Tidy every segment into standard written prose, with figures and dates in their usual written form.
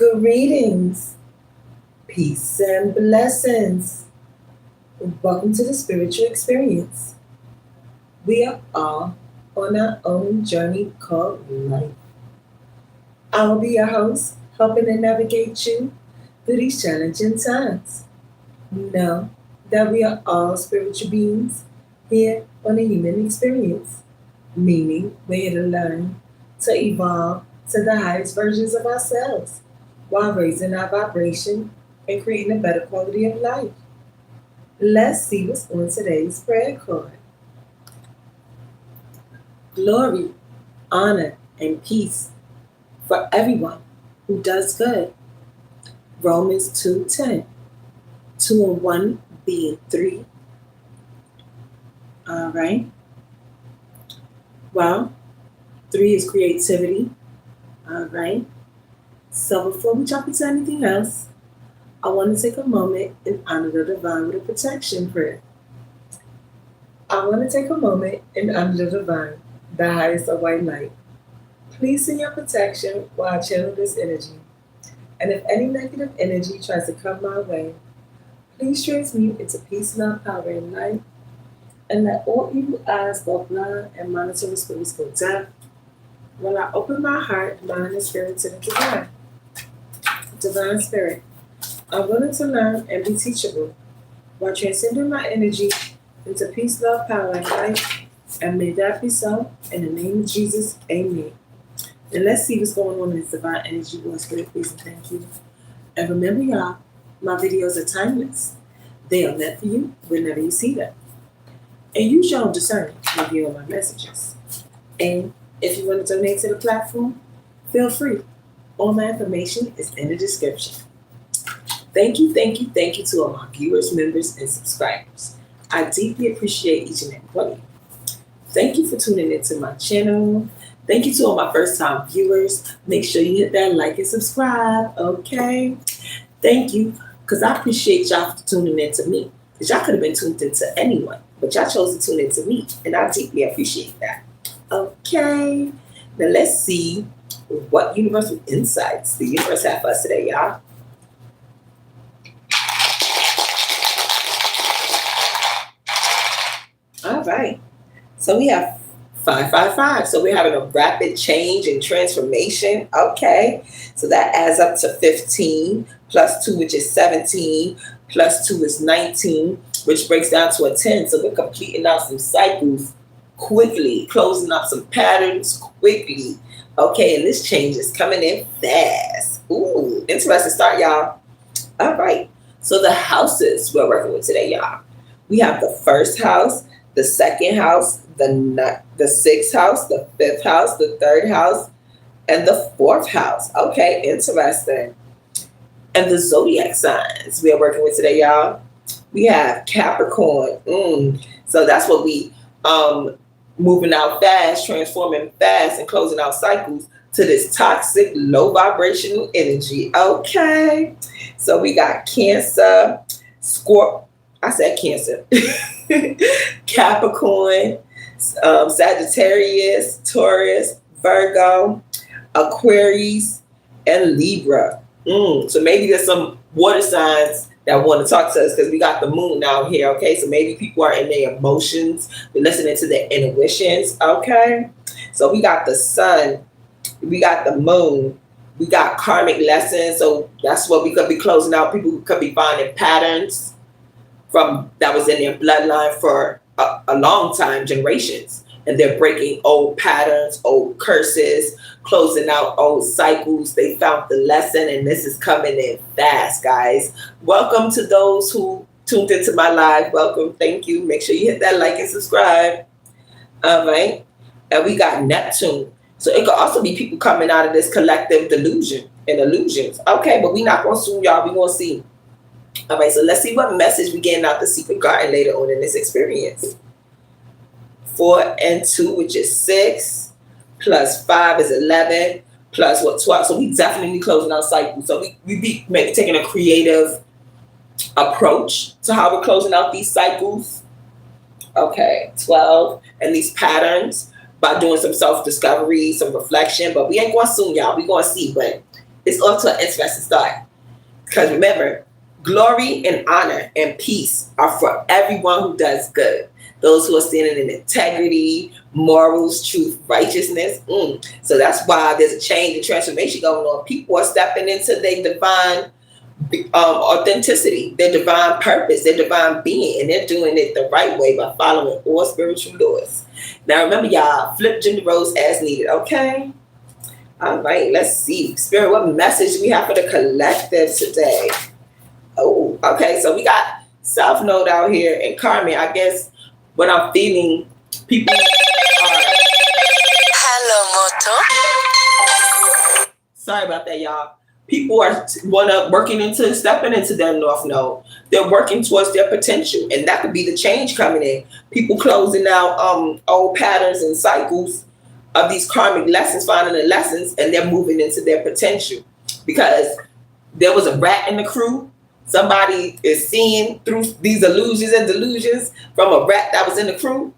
Greetings, peace, and blessings. Welcome to the spiritual experience. We are all on our own journey called life. I will be your host, helping to navigate you through these challenging times. Know that we are all spiritual beings here on a human experience, meaning we're here to learn, to evolve to the highest versions of ourselves while raising our vibration and creating a better quality of life. Let's see what's on today's prayer card. Glory, honor, and peace for everyone who does good. Romans 2:10. 2 and 1 being 3. All right. Well, 3 is creativity. All right. So before we jump into anything else, I want to take a moment and honor the divine with a protection prayer. I want to take a moment and honor the divine, the highest of white light. Please send your protection while I channel this energy. And if any negative energy tries to come my way, please transmute into peace, love, power, and light. And let all evil eyes go blind and monitoring spirits go deaf. While I open my heart, mind, and spirit to the divine. Divine Spirit, I'm willing to learn and be teachable while transcending my energy into peace, love, power, and light. And may that be so. In the name of Jesus, amen. And let's see what's going on in this divine energy, Lord Spirit, please and thank you. And remember, y'all, my videos are timeless. They are meant for you whenever you see them. And use your own discernment when viewing my messages. And if you want to donate to the platform, feel free. All my information is in the description. Thank you to all my viewers, members, and subscribers. I deeply appreciate each and every one of you. Thank you for tuning into my channel. Thank you to all my first-time viewers. Make sure you hit that like and subscribe, okay? Thank you, because I appreciate y'all for tuning in to me. Because y'all could have been tuned into anyone, but y'all chose to tune into me, and I deeply appreciate that. Okay, now let's see what universal insights the universe have for us today, y'all. All right, so we have 555. So we're having a rapid change and transformation. Okay, so that adds up to 15 plus 2, which is 17, plus 2 is 19, which breaks down to a 10. So we're completing out some cycles quickly, closing up some patterns quickly. Okay, and this change is coming in fast. Ooh, interesting start, y'all. All right, so the houses we're working with today, y'all. We have the first house, the second house, the sixth house, the fifth house, the third house, and the fourth house. Okay, interesting. And the zodiac signs we are working with today, y'all. We have Capricorn. So that's what we moving out fast, transforming fast, and closing out cycles to this toxic, low vibrational energy. Okay. So we got Cancer, Scorpio. I said Cancer. Capricorn, Sagittarius, Taurus, Virgo, Aquarius, and Libra. So maybe there's some water signs that want to talk to us because we got the moon out here. Okay, so maybe people are in their emotions, they're listening to their intuitions. Okay, so we got the sun, we got the moon, we got karmic lessons. So that's what we could be closing out. People could be finding patterns from that was in their bloodline for a long time, generations, and they're breaking old patterns, old curses, closing out old cycles. They found the lesson, and this is coming in fast, guys. Welcome to those who tuned into my live. Welcome, thank you. Make sure you hit that like and subscribe. All right, and we got Neptune. So it could also be people coming out of this collective delusion and illusions. Okay, but we not gonna assume, y'all. We gonna see. All right, so let's see what message we getting out the secret garden later on in this experience. 4 and 2, which is 6, plus 5 is 11, plus what, 12. So we definitely closing our cycle. So we be taking a creative approach to how we're closing out these cycles. Okay, 12, and these patterns by doing some self-discovery, some reflection. But we ain't going to assume, y'all. We going to see, but It's off to an interesting start. Because remember, glory and honor and peace are for everyone who does good. Those who are standing in integrity, morals, truth, righteousness. So that's why there's a change and transformation going on. People are stepping into their divine authenticity, their divine purpose, their divine being, and they're doing it the right way by following all spiritual laws. Now remember, y'all, flip gender roles as needed, okay? All right, let's see. Spirit, what message do we have for the collective today? Oh, okay, so we got South Node out here and Carmen. I guess what I'm feeling, people are... Hello, Moto. Sorry about that, y'all. People are stepping into their North Node. They're working towards their potential, and that could be the change coming in. People closing out old patterns and cycles of these karmic lessons, finding the lessons, and they're moving into their potential. Because there was a rat in the crew. Somebody is seeing through these illusions and delusions from a rat that was in the crew.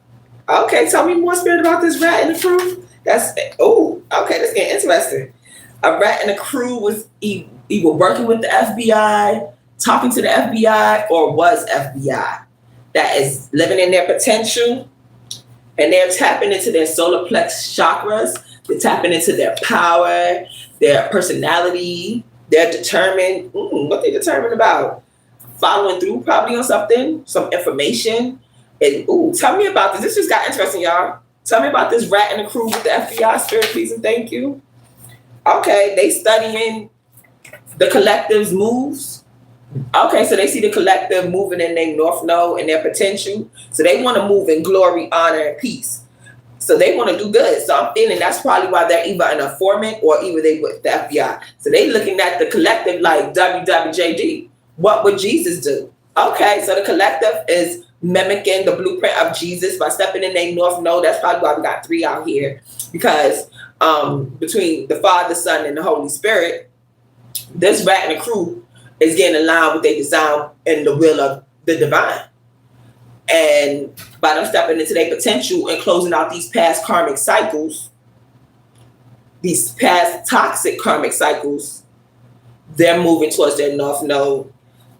Okay, tell me more, Spirit, about this rat in the crew. That's getting interesting. A rat in the crew was either working with the FBI, talking to the FBI, or was FBI. That is living in their potential, and they're tapping into their solar plex chakras. They're tapping into their power, their personality. They're determined. What they're determined about? Following through probably on something, some information. And tell me about this. This just got interesting, y'all. Tell me about this rat in the crew with the FBI, Spirit, please and thank you. Okay, they studying the collective's moves. Okay, so they see the collective moving in their North Node and their potential. So they want to move in glory, honor, and peace. So they want to do good. So I'm feeling that's probably why they're either an informant or either they with the FBI. So they looking at the collective like WWJD. What would Jesus do? Okay, so the collective is mimicking the blueprint of Jesus by stepping in their North Node. That's probably why we got 3 out here. Because between the Father, Son, and the Holy Spirit, this rat and the crew is getting aligned with their design and the will of the divine. And by them stepping into their potential and closing out these past karmic cycles, these past toxic karmic cycles, they're moving towards their North Node.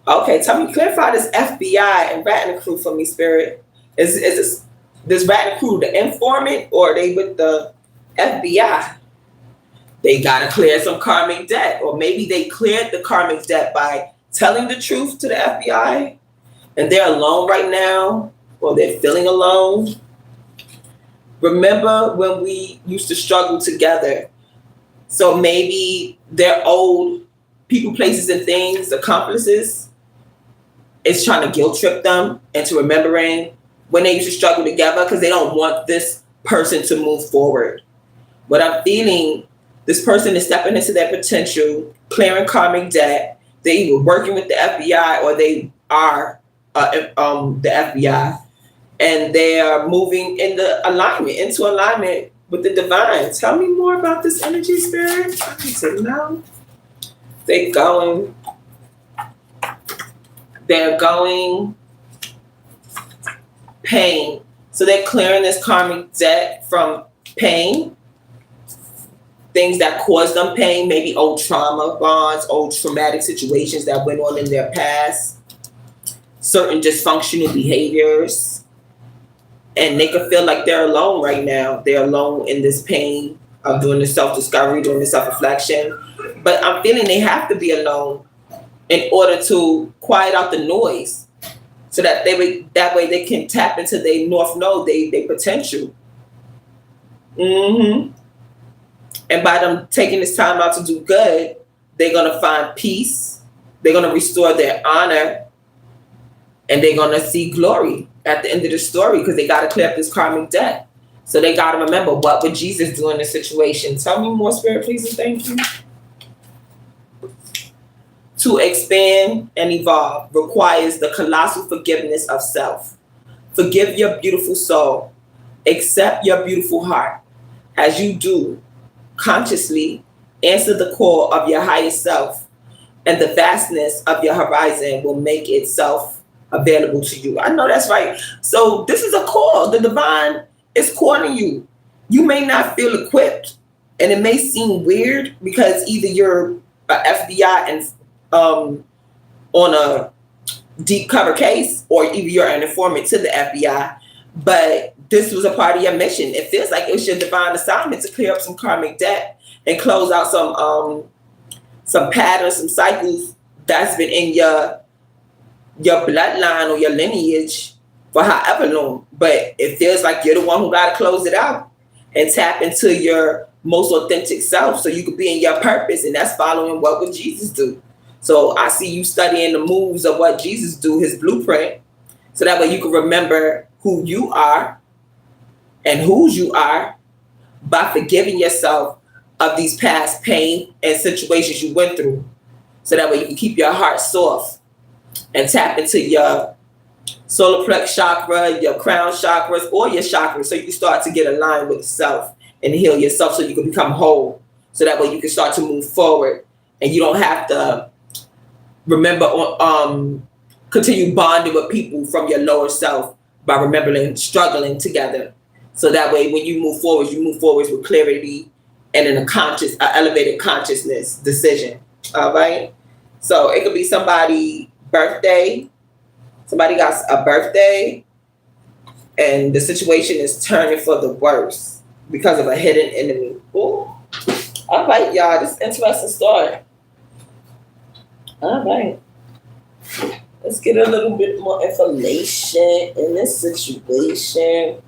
Okay, tell me, clarify this FBI and rat and the crew for me, Spirit. Is this rat and the crew the informant, or are they with the FBI? They got to clear some karmic debt, or maybe they cleared the karmic debt by telling the truth to the FBI, and they're alone right now, or they're feeling alone. Remember when we used to struggle together? So maybe their old people, places, and things, accomplices, is trying to guilt trip them into remembering when they used to struggle together because they don't want this person to move forward. What I'm feeling, this person is stepping into their potential, clearing karmic debt. They're either working with the FBI or they are the FBI, and they are moving into alignment with the divine. Tell me more about this energy, Spirit. I need to know. They're going pain. So they're clearing this karmic debt from pain. Things that caused them pain, maybe old trauma bonds, old traumatic situations that went on in their past, certain dysfunctional behaviors. And they can feel like they're alone right now. They're alone in this pain of doing the self-discovery, doing the self-reflection. But I'm feeling they have to be alone in order to quiet out the noise so that that way they can tap into their North Node, their potential. And by them taking this time out to do good, they're going to find peace. They're going to restore their honor. And they're going to see glory at the end of the story because they got to clear up this karmic debt. So they got to remember, what would Jesus do in this situation? Tell me more, Spirit, please, and thank you. To expand and evolve requires the colossal forgiveness of self. Forgive your beautiful soul. Accept your beautiful heart. As you do, consciously answer the call of your highest self, and the vastness of your horizon will make itself available to you. I know that's right. So this is a call. The divine is calling you. You may not feel equipped, and it may seem weird because either you're FBI and on a deep cover case, or either you're an informant to the FBI, but this was a part of your mission. It feels like it was your divine assignment to clear up some karmic debt and close out some patterns, some cycles that's been in your bloodline or your lineage for however long. But it feels like you're the one who got to close it out and tap into your most authentic self so you could be in your purpose, and that's following what would Jesus do. So I see you studying the moves of what Jesus do, his blueprint, so that way you can remember who you are and whose you are by forgiving yourself of these past pain and situations you went through. So that way you can keep your heart soft and tap into your solar plex chakra, your crown chakras, or your chakras, so you can start to get aligned with self and heal yourself so you can become whole. So that way you can start to move forward and you don't have to remember continue bonding with people from your lower self by remembering struggling together. So that way when you move forward with clarity and in a elevated consciousness decision. All right. So it could be somebody's birthday. Somebody got a birthday and the situation is turning for the worse because of a hidden enemy. Ooh. All right, y'all. This is an interesting story. All right. Let's get a little bit more information in this situation.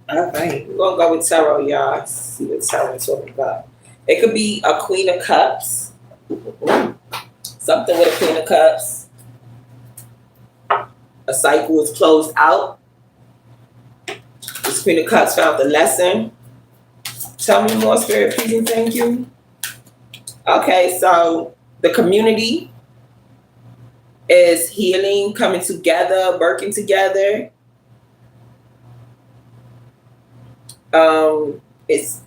All right. We're going to go with tarot, y'all. See what tarot is talking about. It could be a Queen of Cups. Something with a Queen of Cups. A cycle is closed out. This Queen of Cups found the lesson. Tell me more, Spirit, please and thank you. Okay, so the community is healing, coming together, working together. It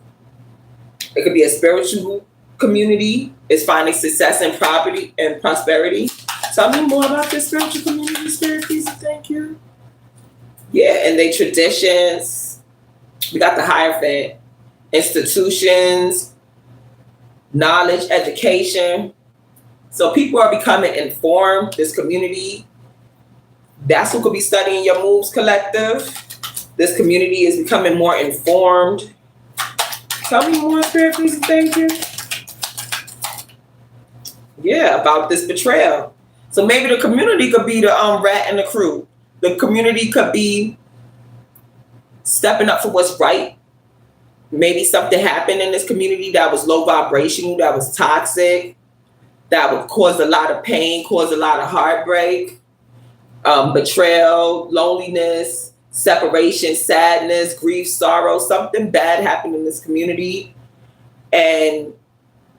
could be a spiritual community. It's finding success and property and prosperity. Tell me more about this spiritual community, Spirit, please and thank you. Yeah, and they traditions. We got the Hierophant. Institutions, knowledge, education. So people are becoming informed. This community, that's who could be studying your moves, collective. This community is becoming more informed. Tell me more, Spirit, please and thank you. Yeah, about this betrayal. So maybe the community could be the rat and the crew. The community could be stepping up for what's right. Maybe something happened in this community that was low vibrational, that was toxic, that would cause a lot of pain, cause a lot of heartbreak, betrayal, loneliness, separation, sadness, grief, sorrow. Something bad happened in this community, and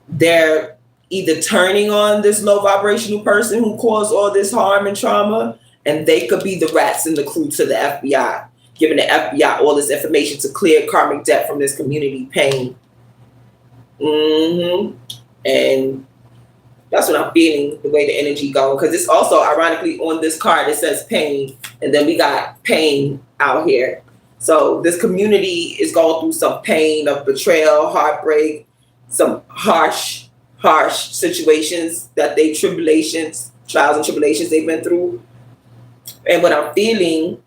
they're either turning on this low vibrational person who caused all this harm and trauma, and they could be the rats in the crew to the FBI. Giving the FBI all this information to clear karmic debt from this community pain. And that's what I'm feeling, the way the energy going. Because it's also, ironically, on this card, it says pain. And then we got pain out here. So this community is going through some pain of betrayal, heartbreak, some harsh situations that trials and tribulations they've been through. And what I'm feeling,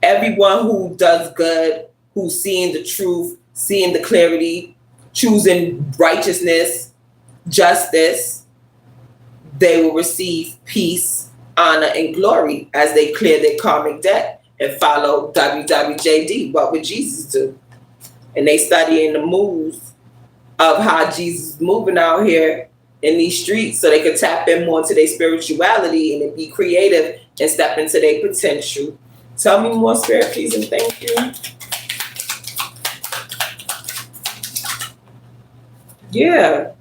everyone who does good, who's seeing the truth, seeing the clarity, choosing righteousness, justice, they will receive peace, honor, and glory as they clear their karmic debt and follow WWJD, what would Jesus do? And they studying the moves of how Jesus is moving out here in these streets so they could tap in more into their spirituality and be creative and step into their potential. Tell me more, Spirit, please, and thank you. Yeah.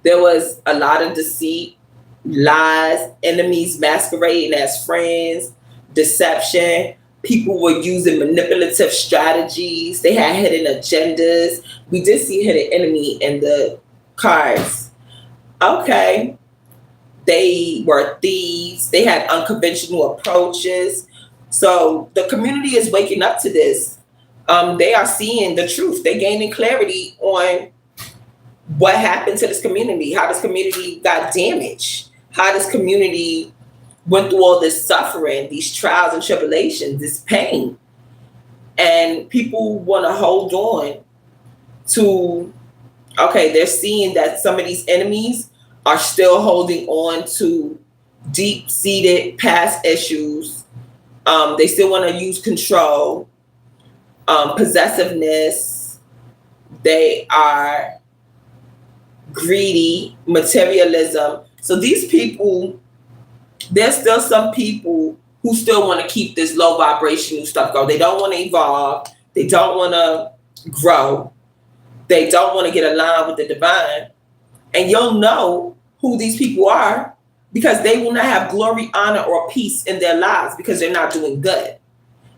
There was a lot of deceit, lies, enemies masquerading as friends, deception. People were using manipulative strategies. They had hidden agendas. We did see hidden enemy in the cards. Okay. They were thieves. They had unconventional approaches. So the community is waking up to this. They are seeing the truth. They're gaining clarity on what happened to this community, how this community got damaged, how this community went through all this suffering, these trials and tribulations, this pain. And people want to hold on to, okay, they're seeing that some of these enemies are still holding on to deep seated past issues. They still want to use control, possessiveness. They are greedy, materialism. So these people, there's still some people who still want to keep this low vibrational stuff going. They don't want to evolve. They don't want to grow. They don't want to get aligned with the divine. And you'll know who these people are because they will not have glory, honor, or peace in their lives because they're not doing good.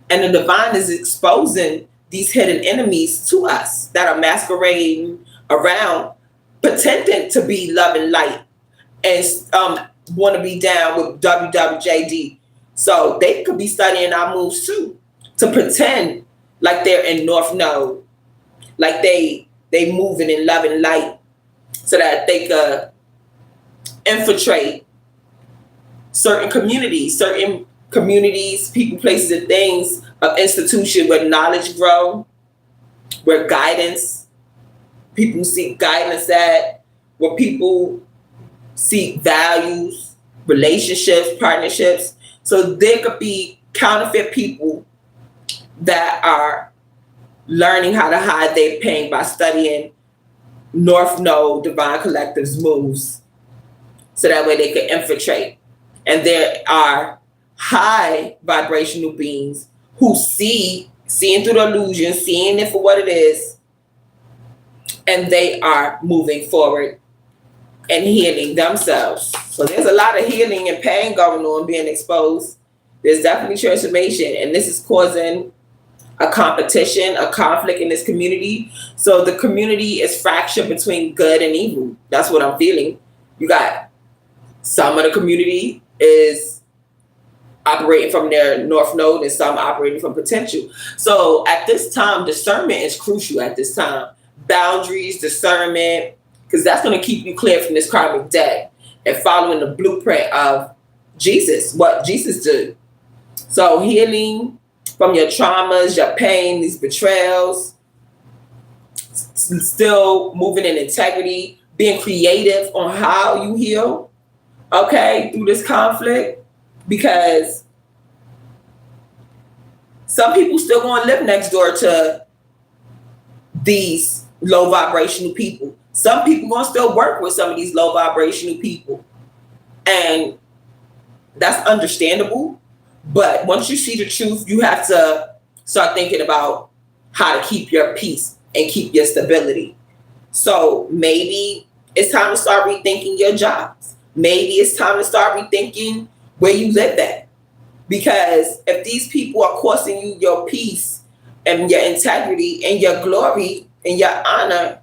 And the divine is exposing these hidden enemies to us that are masquerading around, pretending to be love and light and want to be down with WWJD. So they could be studying our moves too, to pretend like they're in North Node, like they moving in love and light, so that they could infiltrate certain communities, people, places, and things of institution where knowledge grow, where guidance, people seek guidance at, where people seek values, relationships, partnerships. So there could be counterfeit people that are learning how to hide their pain by studying North Node Divine Collective's moves, so that way they can infiltrate. And there are high vibrational beings who seeing through the illusion, seeing it for what it is, and they are moving forward and healing themselves. So there's a lot of healing and pain going on, being exposed. There's definitely transformation, and this is causing a competition, a conflict in this community. So the community is fractured between good and evil. That's what I'm feeling. You got some of the community is operating from their North Node and some operating from potential. So at this time, discernment is crucial at this time. Boundaries, discernment, because that's going to keep you clear from this karmic debt and following the blueprint of Jesus, what Jesus did. So healing from your traumas, your pain, these betrayals, still moving in integrity, being creative on how you heal, okay, through this conflict, because some people still going to live next door to these low vibrational people. Some people going to still work with some of these low vibrational people. And that's understandable. But once you see the truth, you have to start thinking about how to keep your peace and keep your stability. So maybe it's time to start rethinking your jobs. Maybe it's time to start rethinking where you live at. Because if these people are costing you your peace and your integrity and your glory and your honor,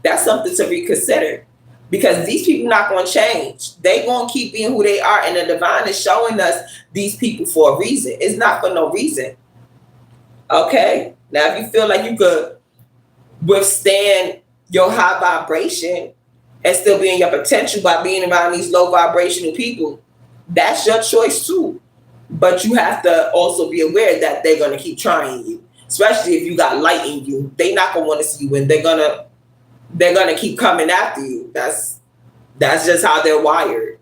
that's something to reconsider. Because these people not going to change. They going to keep being who they are. And the divine is showing us these people for a reason. It's not for no reason. Okay? Now, if you feel like you could withstand your high vibration and still be in your potential by being around these low vibrational people, that's your choice too. But you have to also be aware that they're going to keep trying you. Especially if you got light in you. They're not going to want to see you, and they're gonna keep coming after you. That's just how they're wired.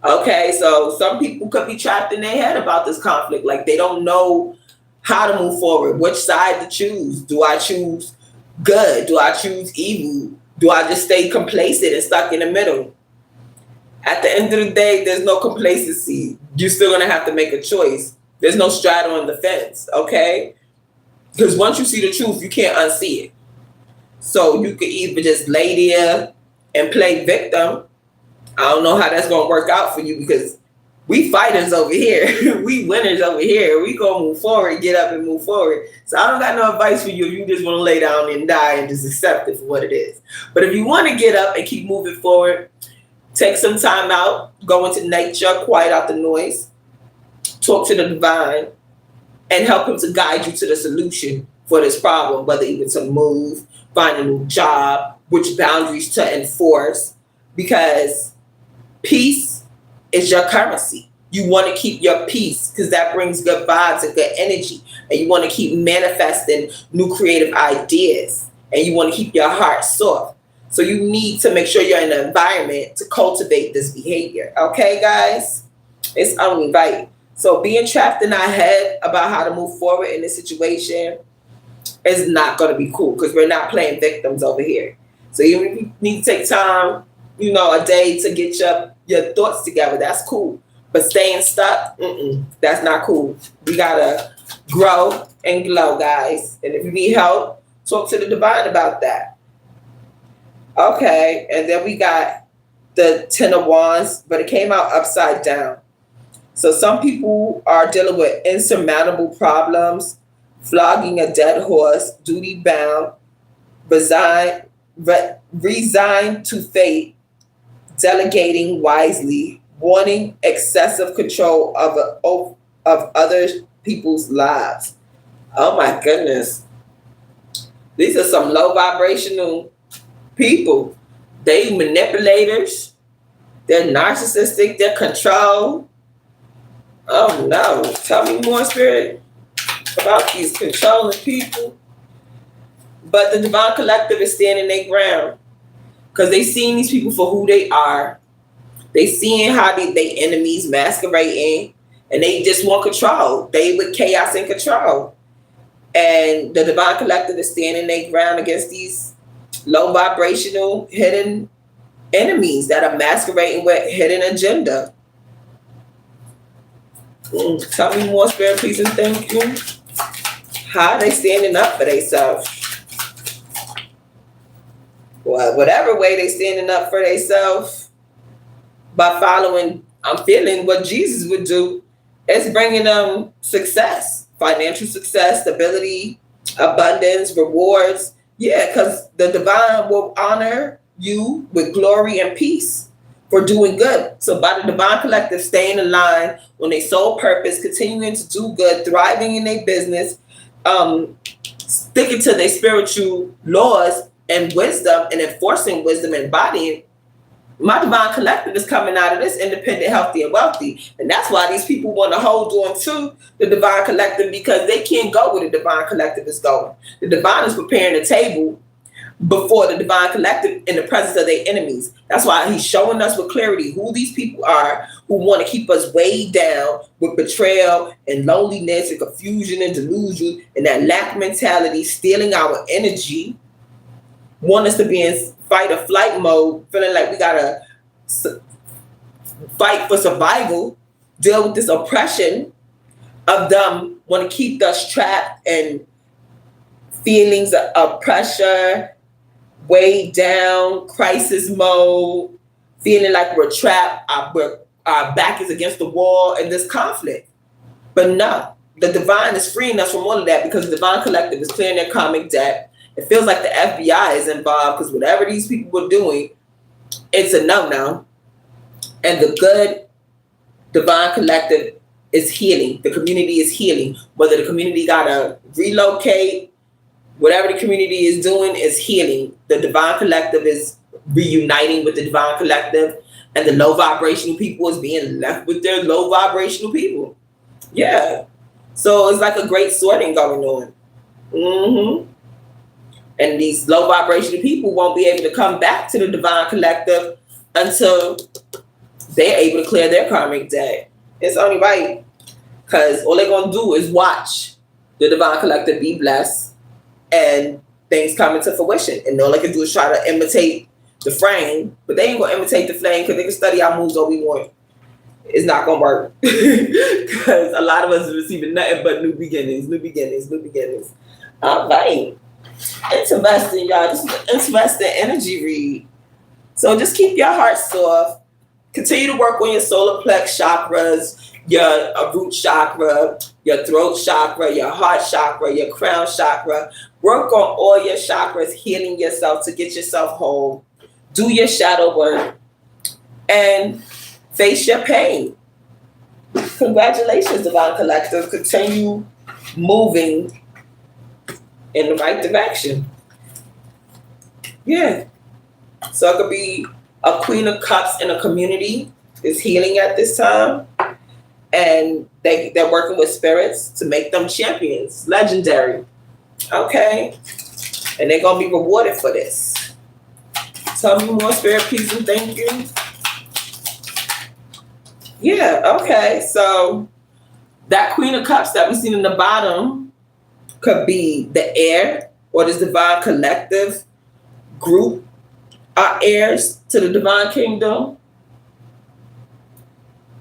Okay, so some people could be trapped in their head about this conflict. Like they don't know how to move forward, which side to choose. Do I choose good? Do I choose evil? Do I just stay complacent and stuck in the middle? At the end of the day, there's no complacency. You're still gonna have to make a choice. There's no straddle on the fence, okay? Because once you see the truth, you can't unsee it. So you could either just lay there and play victim. I don't know how that's going to work out for you because we fighters over here. We winners over here. We going to move forward, get up and move forward. So I don't got no advice for you if you just want to lay down and die and just accept it for what it is. But if you want to get up and keep moving forward, take some time out, go into nature, quiet out the noise, talk to the divine, and help him to guide you to the solution for this problem, whether even to move, find a new job, which boundaries to enforce, because peace is your currency. You want to keep your peace because that brings good vibes and good energy. And you want to keep manifesting new creative ideas. And you want to keep your heart soft. So you need to make sure you're in an environment to cultivate this behavior. Okay, guys? It's only right. So being trapped in our head about how to move forward in this situation is not going to be cool because we're not playing victims over here. So you need to take time, a day to get your thoughts together. That's cool. But staying stuck, that's not cool. We got to grow and glow, guys. And if you need help, talk to the divine about that. Okay, and then we got the Ten of Wands, but it came out upside down. So some people are dealing with insurmountable problems, flogging a dead horse, duty bound, resigned to fate, delegating wisely, wanting excessive control of other people's lives. Oh my goodness. These are some low vibrational people. They manipulators. They're narcissistic. They're control. Oh no. Tell me more, Spirit, about these controlling people. But the Divine Collective is standing their ground because they seeing these people for who they are. They seeing how they enemies masquerading, and they just want control. They with chaos and control. And the Divine Collective is standing their ground against these low vibrational hidden enemies that are masquerading with hidden agenda. Tell me more, Spirit, please, and thank you. How are they standing up for themselves? Well, whatever way they standing up for themselves, by following, I'm feeling what Jesus would do, is bringing them success, financial success, stability, abundance, rewards. Yeah, because the divine will honor you with glory and peace for doing good. So by the Divine Collective staying aligned on their sole purpose, continuing to do good, thriving in their business, sticking to their spiritual laws and wisdom and enforcing wisdom and embodying, my Divine Collective is coming out of this independent, healthy, and wealthy. And that's why these people want to hold on to the Divine Collective, because they can't go where the Divine Collective is going. The Divine is preparing the table before the Divine Collective in the presence of their enemies. That's why he's showing us with clarity who these people are who want to keep us weighed down with betrayal and loneliness and confusion and delusion and that lack mentality, stealing our energy, want us to be in fight or flight mode, feeling like we gotta fight for survival, deal with this oppression of them, want to keep us trapped and feelings of pressure, weighed down, crisis mode, feeling like we're trapped, our back is against the wall in this conflict. But no, the divine is freeing us from all of that because the Divine Collective is clearing their karmic debt. It feels like the FBI is involved because whatever these people were doing, it's a no-no. And the good Divine Collective is healing. The community is healing. Whether the community got to relocate, whatever the community is doing is healing. The Divine Collective is reuniting with the Divine Collective, and the low vibrational people is being left with their low vibrational people. Yeah. So it's like a great sorting going on. Mm-hmm. And these low vibrational people won't be able to come back to the Divine Collective until they're able to clear their karmic debt. It's only right. Because all they're going to do is watch the Divine Collective be blessed and things come into fruition. And all they can do is try to imitate the frame, but they ain't going to imitate the flame because they can study our moves all we want. It's not going to work. Because a lot of us are receiving nothing but new beginnings. All right. Interesting, y'all. This is an interesting energy read. So just keep your heart soft. Continue to work on your solar plex chakras, your root chakra, your throat chakra, your heart chakra, your crown chakra. Work on all your chakras, healing yourself to get yourself whole. Do your shadow work and face your pain. Congratulations, Divine Collective. Continue moving in the right direction. Yeah. So it could be a Queen of Cups in a community is healing at this time. And they're working with spirits to make them champions. Legendary. Okay. And they're going to be rewarded for this. Tell me more, spirit, peace, and thank you. Yeah, okay. So that Queen of Cups that we seen in the bottom could be the air or this divine collective group are heirs to the divine kingdom.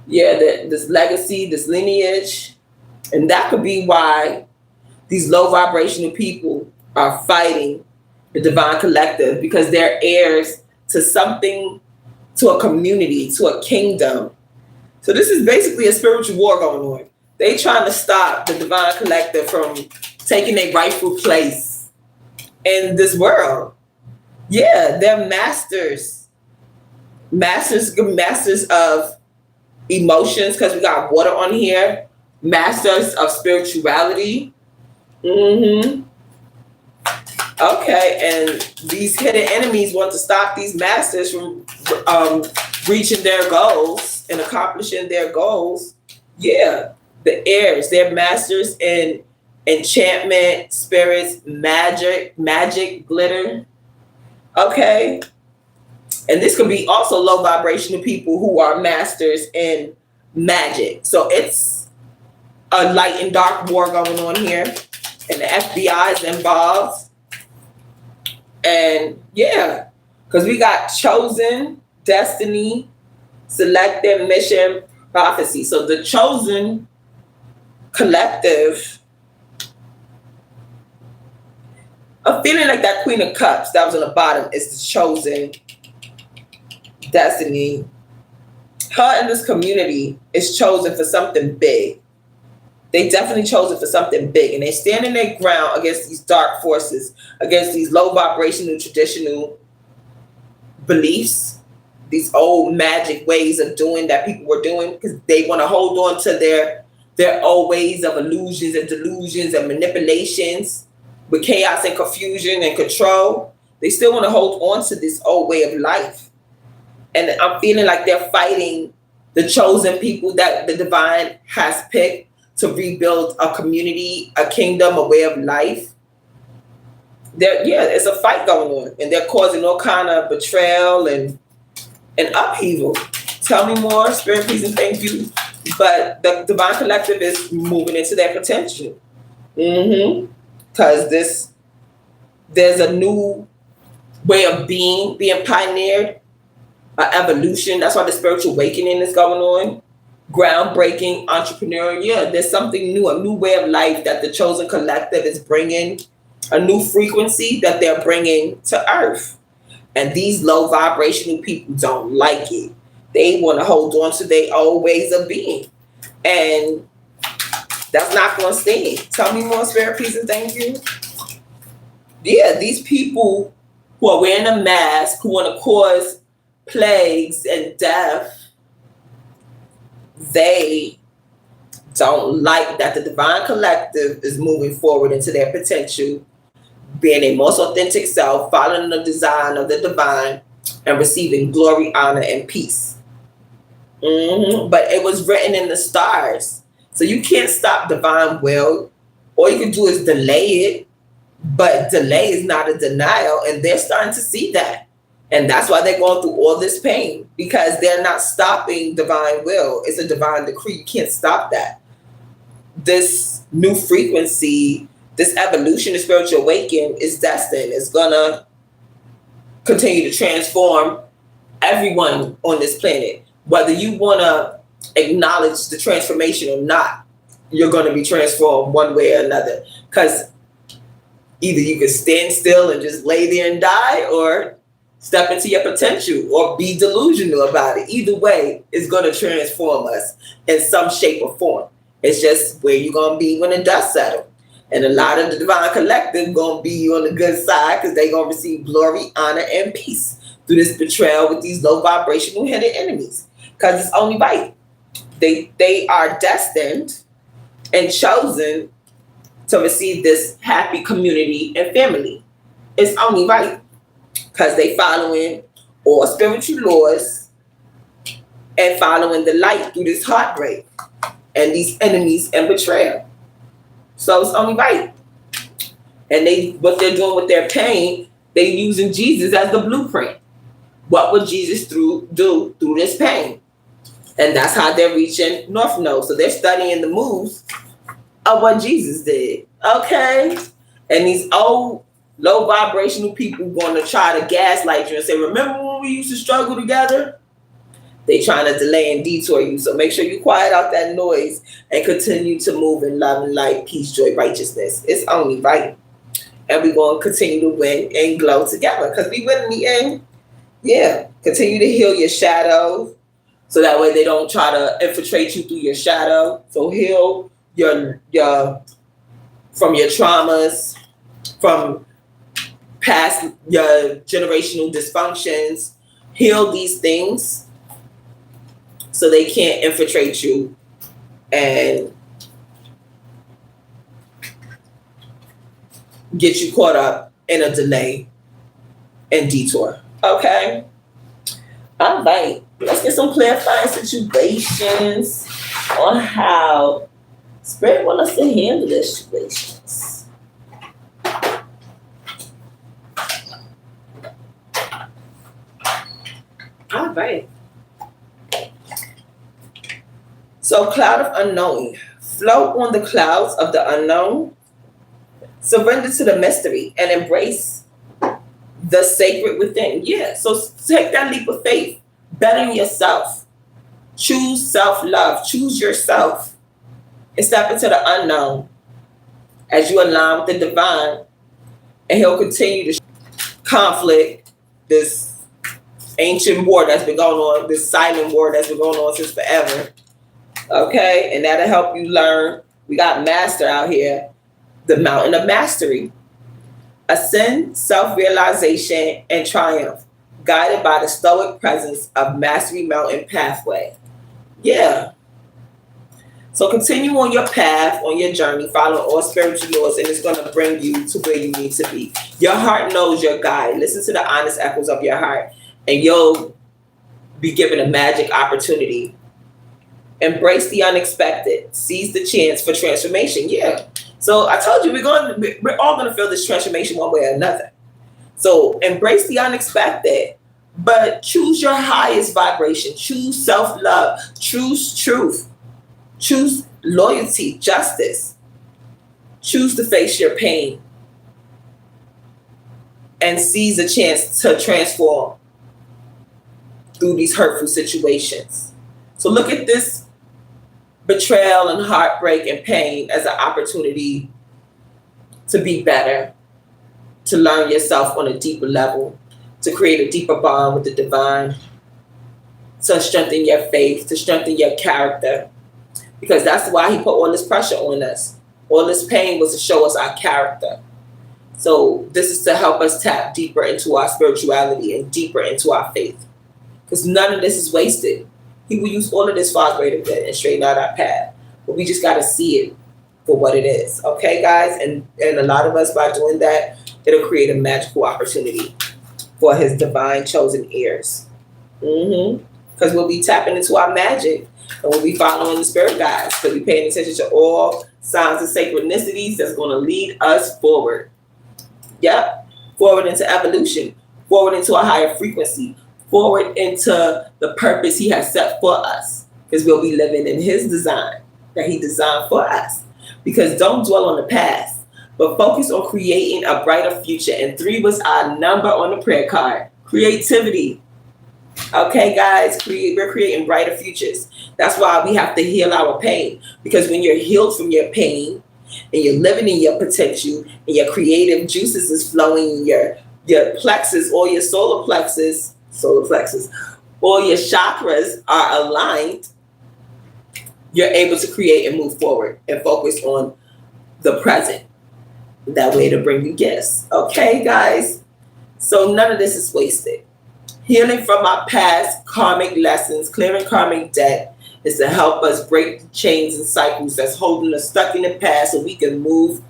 Yeah, this legacy, this lineage. And that could be why these low vibrational people are fighting the divine collective, because they're heirs to something, to a community, to a kingdom. So this is basically a spiritual war going on. They trying to stop the divine collective from taking their rightful place in this world. Yeah, they're masters of emotions, because we got water on here, masters of spirituality. Okay, and these hidden enemies want to stop these masters from reaching their goals and accomplishing their goals. Yeah, the heirs, they're masters in enchantment, spirits, magic, glitter. Okay, and this could be also low vibrational people who are masters in magic. So it's a light and dark war going on here, and the FBI is involved. And yeah, because we got chosen, destiny, selected, mission, prophecy. So the chosen collective, a feeling like that Queen of Cups that was on the bottom is the chosen destiny. Her in this community is chosen for something big. They definitely chose it for something big, and they stand in their ground against these dark forces, against these low vibrational traditional beliefs, these old magic ways of doing that people were doing, because they want to hold on to their old ways of illusions and delusions and manipulations with chaos and confusion and control. They still want to hold on to this old way of life. And I'm feeling like they're fighting the chosen people that the divine has picked to rebuild a community, a kingdom, a way of life. It's a fight going on, and they're causing all kind of betrayal and upheaval. Tell me more, spirit, please, and thank you. But the divine collective is moving into their potential. Because there's a new way of being pioneered, an evolution. That's why the spiritual awakening is going on. Groundbreaking, entrepreneurial. Yeah, there's something new, a new way of life that the chosen collective is bringing, a new frequency that they're bringing to earth. And these low vibrational people don't like it. They want to hold on to their old ways of being. And that's not going to stand. Tell me more, spirit, please, and thank you. Yeah, these people who are wearing a mask, who want to cause plagues and death, they don't like that the divine collective is moving forward into their potential, being a most authentic self, following the design of the divine, and receiving glory, honor, and peace. But it was written in the stars. So you can't stop divine will. All you can do is delay it, but delay is not a denial, and they're starting to see that. And that's why they're going through all this pain, because they're not stopping divine will. It's a divine decree. You can't stop that. This new frequency, this evolution, the spiritual awakening is destined. It's going to continue to transform everyone on this planet. Whether you want to acknowledge the transformation or not, you're going to be transformed one way or another. Because either you can stand still and just lay there and die, or step into your potential, or be delusional about it. Either way, it's going to transform us in some shape or form. It's just where you're going to be when the dust settles. And a lot of the divine collective going to be on the good side, because they're going to receive glory, honor, and peace through this betrayal with these low vibrational hidden enemies. Because it's only right. They are destined and chosen to receive this happy community and family. It's only right because they following all spiritual laws and following the light through this heartbreak and these enemies and betrayal. So it's only right. And what they're doing with their pain, they using Jesus as the blueprint. What would Jesus do through this pain? And that's how they're reaching North Node. So they're studying the moves of what Jesus did. Okay? And these old low vibrational people going to try to gaslight you and say, remember when we used to struggle together? They trying to delay and detour you. So make sure you quiet out that noise and continue to move in love and light, peace, joy, righteousness. It's only right. And we're going to continue to win and glow together because we win in the end. Yeah. Continue to heal your shadows so that way they don't try to infiltrate you through your shadow. So heal your from your traumas, from past your generational dysfunctions. Heal these things so they can't infiltrate you and get you caught up in a delay and detour. Okay? All right. Let's get some clarifying situations on how Spirit wants us to handle these situations. All right. So, cloud of unknowing. Float on the clouds of the unknown. Surrender to the mystery and embrace the sacred within. Yeah. So take that leap of faith. Bet on yourself. Choose self-love. Choose yourself. And step into the unknown as you align with the divine. And he'll continue to conflict this ancient war that's been going on, this silent war that's been going on since forever. Okay? And that'll help you learn. We got master out here. The mountain of mastery. Ascend, self-realization, and triumph, guided by the stoic presence of Mastery Mountain Pathway. Yeah. So continue on your path, on your journey, following all spiritual laws, and it's going to bring you to where you need to be. Your heart knows your guide. Listen to the honest echoes of your heart, and you'll be given a magic opportunity. Embrace the unexpected. Seize the chance for transformation. Yeah. So I told you we're all going to feel this transformation one way or another. So embrace the unexpected, but choose your highest vibration. Choose self-love. Choose truth. Choose loyalty, justice. Choose to face your pain and seize a chance to transform through these hurtful situations. So look at this betrayal and heartbreak and pain as an opportunity to be better, to learn yourself on a deeper level, to create a deeper bond with the divine, to strengthen your faith, to strengthen your character, because that's why he put all this pressure on us. All this pain was to show us our character. So this is to help us tap deeper into our spirituality and deeper into our faith, because none of this is wasted. He will use all of this for our greater good and straighten out our path. But we just got to see it for what it is. Okay, guys? And a lot of us, by doing that, it'll create a magical opportunity for his divine chosen ears. Because we'll be tapping into our magic and we'll be following the spirit guides. So we'll be paying attention to all signs and synchronicities that's going to lead us forward. Yep. Forward into evolution. Forward into a higher frequency. Forward into the purpose he has set for us, because we'll be living in his design that he designed for us. Because don't dwell on the past, but focus on creating a brighter future. And 3 was our number on the prayer card. Creativity. Okay, guys, we're creating brighter futures. That's why we have to heal our pain, because when you're healed from your pain and you're living in your potential and your creative juices is flowing in your plexus or your solar plexus, all your chakras are aligned, you're able to create and move forward and focus on the present. That way to bring you gifts. Okay, guys? So none of this is wasted. Healing from our past karmic lessons, clearing karmic debt, is to help us break the chains and cycles that's holding us stuck in the past so we can move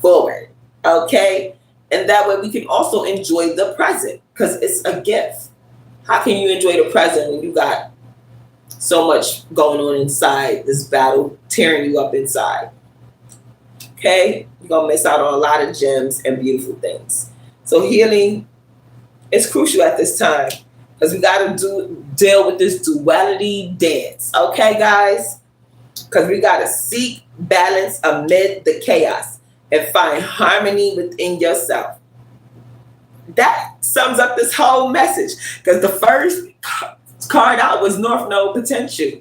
forward. Okay? And that way we can also enjoy the present because it's a gift. How can you enjoy the present when you got so much going on inside, this battle tearing you up inside? Okay? You're going to miss out on a lot of gems and beautiful things. So healing is crucial at this time because we got to deal with this duality dance. Okay, guys? Because we got to seek balance amid the chaos and find harmony within yourself. That sums up this whole message because the first card out was North Node potential.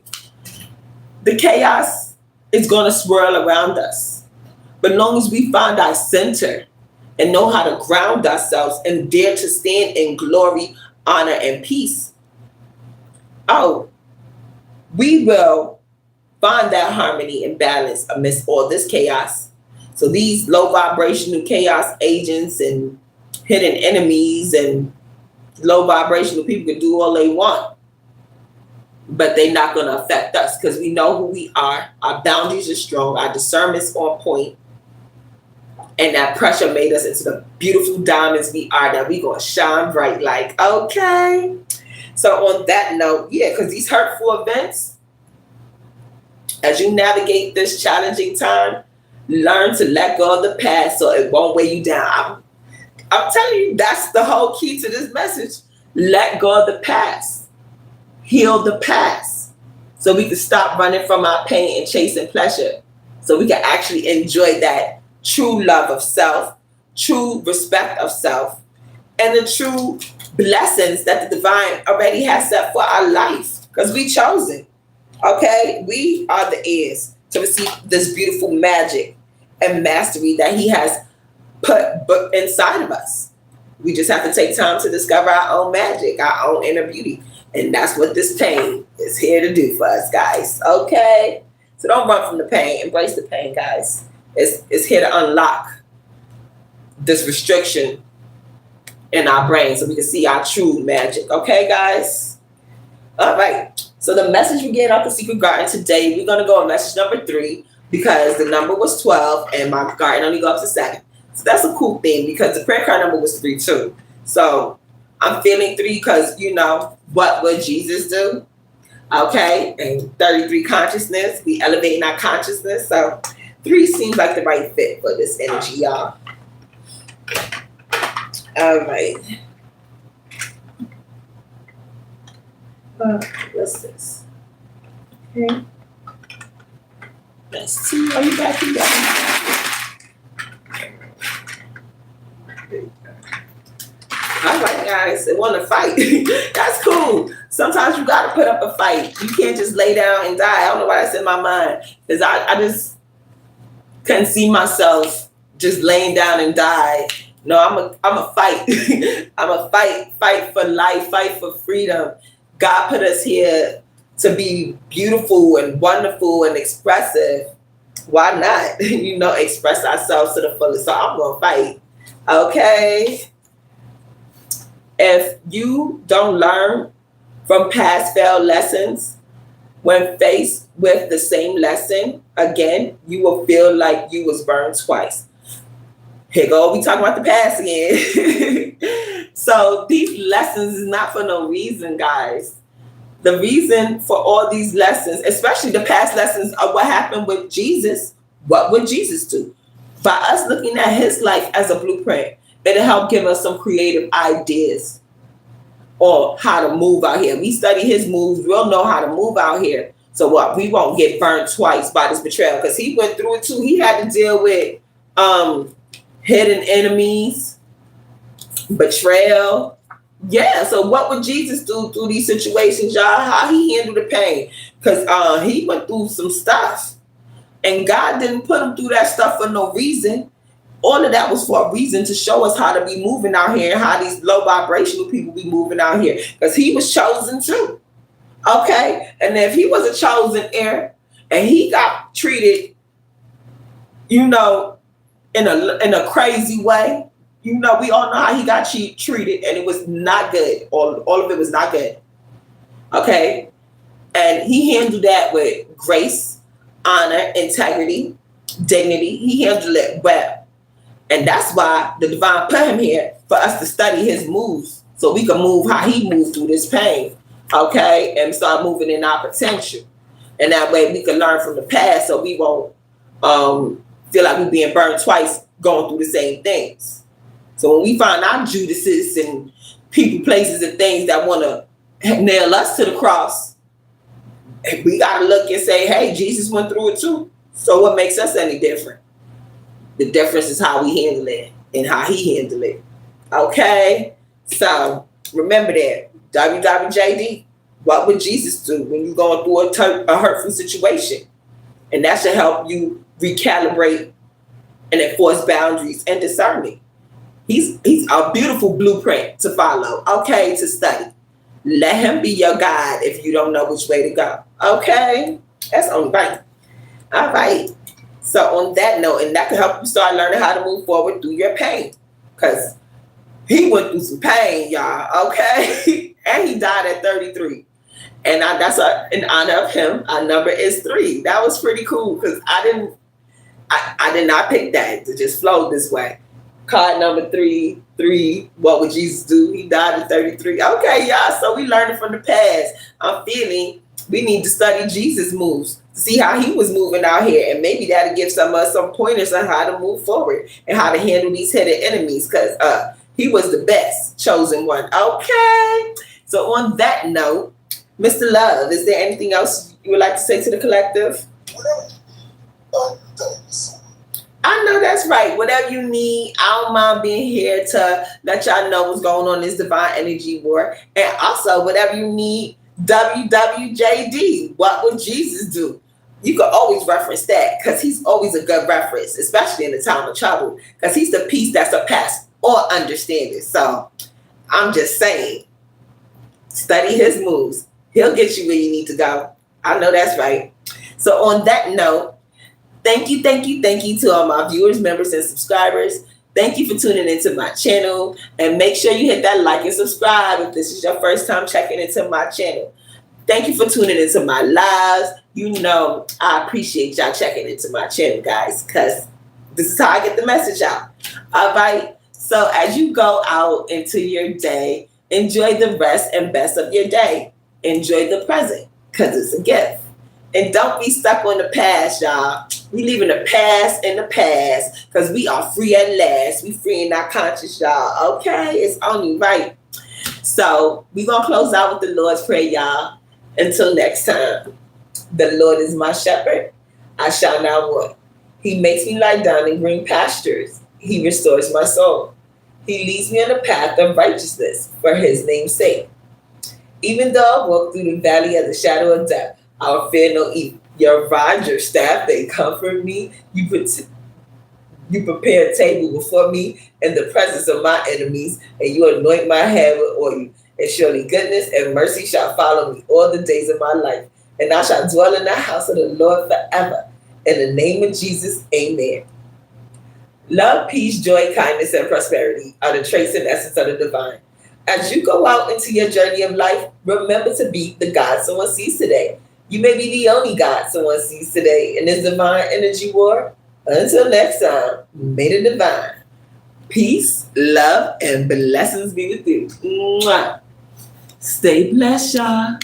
The chaos is going to swirl around us. But as long as we find our center and know how to ground ourselves and dare to stand in glory, honor, and peace, we will find that harmony and balance amidst all this chaos. So these low vibrational chaos agents and hidden enemies and low vibrational people can do all they want, but they're not going to affect us because we know who we are. Our boundaries are strong. Our discernment's on point. And that pressure made us into the beautiful diamonds we are that we going to shine bright like, okay. So on that note, yeah, because these hurtful events, as you navigate this challenging time, learn to let go of the past so it won't weigh you down. I'm telling you, that's the whole key to this message. Let go of the past. Heal the past. So we can stop running from our pain and chasing pleasure. So we can actually enjoy that true love of self, true respect of self, and the true blessings that the divine already has set for our life. Because we chosen. Okay? We are the heirs to receive this beautiful magic and mastery that he has put inside of us. We just have to take time to discover our own magic, our own inner beauty. And that's what this pain is here to do for us, guys. Okay? So don't run from the pain. Embrace the pain, guys. It's here to unlock this restriction in our brain so we can see our true magic. Okay, guys? All right. So the message we get off the Secret Garden today, we're going to go on message number 3 because the number was 12 and my garden only goes up to 7. So that's a cool thing because the prayer card number was 3 too. So I'm feeling 3 because, you know, what would Jesus do? Okay. And 33 consciousness. We elevating our consciousness. So 3 seems like the right fit for this energy, y'all. All right. What's this? Okay. Let's see. Are you back here? All right, guys. They want to fight. That's cool. Sometimes you got to put up a fight. You can't just lay down and die. I don't know why that's in my mind. Because I just couldn't see myself just laying down and die. No, I'm a fight. I'm a fight for life, fight for freedom. God put us here to be beautiful and wonderful and expressive. Why not? You know, express ourselves to the fullest. So I'm going to fight. Okay? If you don't learn from past failed lessons, when faced with the same lesson, again, you will feel like you was burned twice. Here go, we talking about the past again. So these lessons is not for no reason, guys. The reason for all these lessons, especially the past lessons of what happened with Jesus, what would Jesus do? By us looking at his life as a blueprint, it'll help give us some creative ideas on how to move out here. We study his moves, we'll know how to move out here. So what? We won't get burned twice by this betrayal because he went through it too. He had to deal with hidden enemies, betrayal. Yeah, so what would Jesus do through these situations, y'all? How he handled the pain? Because he went through some stuff. And God didn't put him through that stuff for no reason. All of that was for a reason to show us how to be moving out here and how these low vibrational people be moving out here. Because he was chosen too. Okay? And if he was a chosen heir and he got treated, you know, in a crazy way, you know, we all know how he got treated and it was not good. All of it was not good. Okay? And he handled that with grace, honor, integrity, dignity. He handled it well. And that's why the divine put him here for us to study his moves so we can move how he moved through this pain, okay, and start moving in our potential. And that way we can learn from the past so we won't feel like we're being burned twice going through the same things. So when we find our Judases and people, places, and things that want to nail us to the cross, we got to look and say, hey, Jesus went through it too. So what makes us any different? The difference is how we handle it and how he handled it. Okay? So remember that. WWJD, what would Jesus do when you're going through a hurtful situation? And that should help you recalibrate and enforce boundaries and discernment. He's a beautiful blueprint to follow, okay, to study. Let him be your guide if you don't know which way to go. Okay? That's only right. All right. So on that note, and that can help you start learning how to move forward through your pain. Because he went through some pain, y'all, okay? And he died at 33. And that's in honor of him. Our number is 3. That was pretty cool because I did not pick that to just flow this way. Card number 3, what would Jesus do? He died at 33. Okay, y'all, so we learning from the past. I'm feeling we need to study Jesus' moves to see how he was moving out here. And maybe that'll give some pointers on how to move forward and how to handle these hidden enemies because he was the best chosen one. Okay, so on that note, Mr. Love, is there anything else you would like to say to the collective? I know that's right. Whatever you need, I don't mind being here to let y'all know what's going on in this divine energy war. And also, whatever you need, WWJD, what would Jesus do? You can always reference that because he's always a good reference, especially in the time of trouble, because he's the peace that surpasses all understanding. So I'm just saying, study his moves. He'll get you where you need to go. I know that's right. So on that note, thank you to all my viewers, members, and subscribers. Thank you for tuning into my channel. And make sure you hit that like and subscribe if this is your first time checking into my channel. Thank you for tuning into my lives. You know I appreciate y'all checking into my channel, guys, because this is how I get the message out. All right. So as you go out into your day, enjoy the rest and best of your day. Enjoy the present because it's a gift. And don't be stuck on the past, y'all. We leaving the past in the past because we are free at last. We free in our conscience, y'all. Okay? It's only right. So we're going to close out with the Lord's Prayer, y'all. Until next time. The Lord is my shepherd. I shall not want. He makes me lie down in green pastures. He restores my soul. He leads me on the path of righteousness for his name's sake. Even though I walk through the valley of the shadow of death, I will fear no evil. Your rod, your staff, they comfort me. You prepare a table before me in the presence of my enemies, and you anoint my head with oil. And surely goodness and mercy shall follow me all the days of my life. And I shall dwell in the house of the Lord forever. In the name of Jesus, amen. Love, peace, joy, kindness, and prosperity are the traits and essence of the divine. As you go out into your journey of life, remember to be the God someone sees today. You may be the only God someone sees today in this divine energy war. Until next time, may the divine peace, love, and blessings be with you. Mwah. Stay blessed, y'all.